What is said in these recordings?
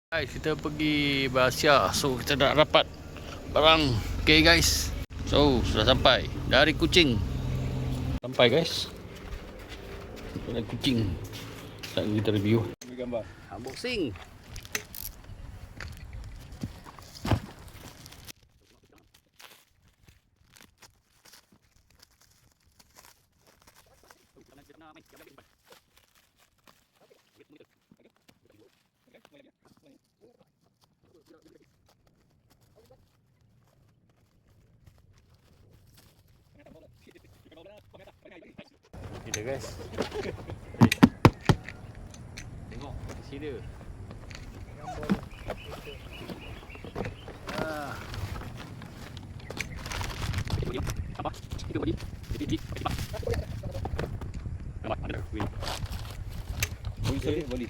Guys, kita pergi Bahasa. So kita dah dapat barang. Okay guys, so sudah sampai dari Kuching. Sampai guys dari Kuching. Tak kita review. Ambil gambar. Unboxing. Kita guys. Tengok isi dia. Apa? Itu body. Nampak ada wheel. Boleh.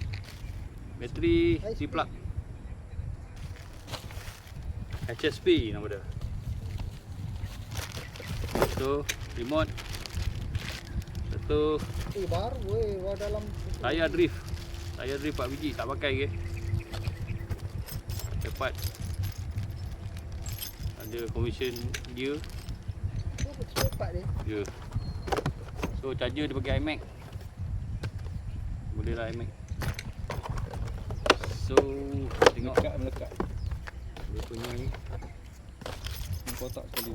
Bateri C plug. HSP nama dia. So, remote. Satu Baru dalam tayar drift. Tayar drift 4 biji tak pakai ke. Cepat. Ada commission gear. cepat dia. Ya. So charger dia pakai iMac. Boleh lah iMac. So tengok Melekat. dia punya ni. Kotak sekali.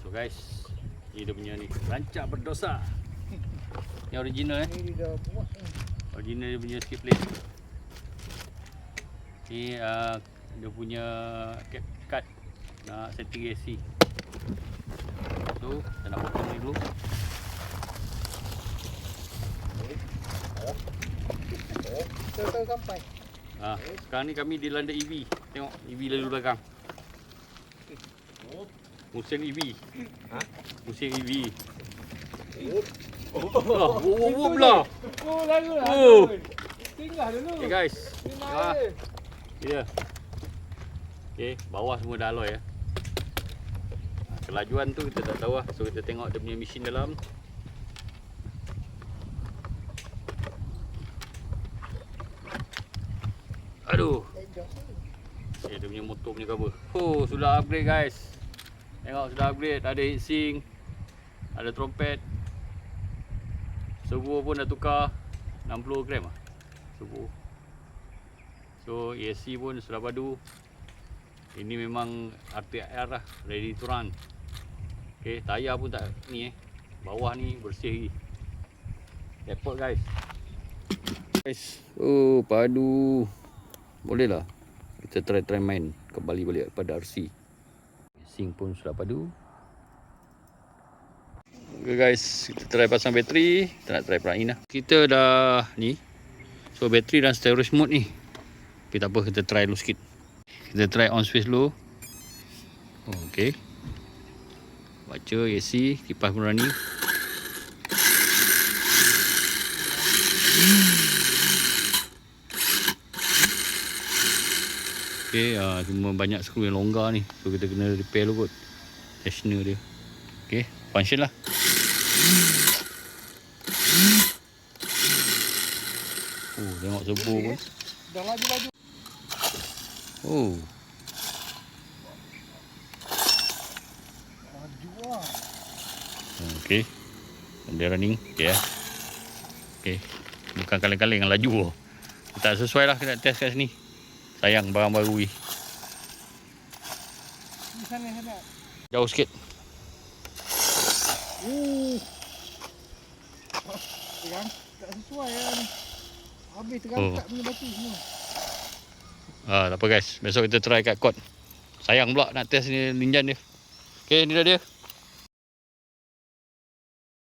So guys, ni dia punya ni. Rancak berdosa. Ni original Ni dia dah buat ni. Original dia punya skip plate. Ni dia punya card nak setting AC. So, kita nak potong ni dulu. Tahu sampai. Sekarang ni kami di London EV. Tengok EV lalu belakang. Musim EV. Musim EV. Pula. Lalu lah. Tinggal dulu. Okay guys. Ya. Okay, bawah semua dah alloy ya. Kelajuan tu kita tak tahu lah. So kita tengok dia punya mesin dalam. Aduh. Dia punya motor punya cover. Oh, sudah upgrade guys. Tengok sudah upgrade. Ada heatsink. Ada trompet. Servo pun dah tukar 60 gram lah servo. So ESC pun sudah padu. Ini memang RTR lah, ready to run. Okay, tayar pun tak ni bawah ni bersih lagi. Airport guys. Oh padu. Boleh lah kita try main kembali balik pada RC. Sing pun sudah padu. Okay guys, kita try pasang bateri. Kita nak try perangin lah. Kita dah ni. So bateri dan storage mode ni. Okay, tak apa, kita try dulu sikit. Kita try on switch dulu. Okay. Baca AC, kipas pun running. Okay, cuma banyak skru yang longgar ni. So kita kena repair dulu kot tensioner dia. Okay, function lah. Oh, tengok servo pun. Dah laju. Oh. Laju lah. Okay. Dia running. Okay. Okay. Bukan kaleng-kaleng yang laju. Tak sesuai lah kita test kat sini. Sayang barang baru ni. Di sana. Jauh sikit. Tak sesuai lah ni. Habis terangkat punya batu semua. Tak apa guys. Besok kita try kat court. Sayang pula nak test ni linjan dia. Okay, ni dah dia.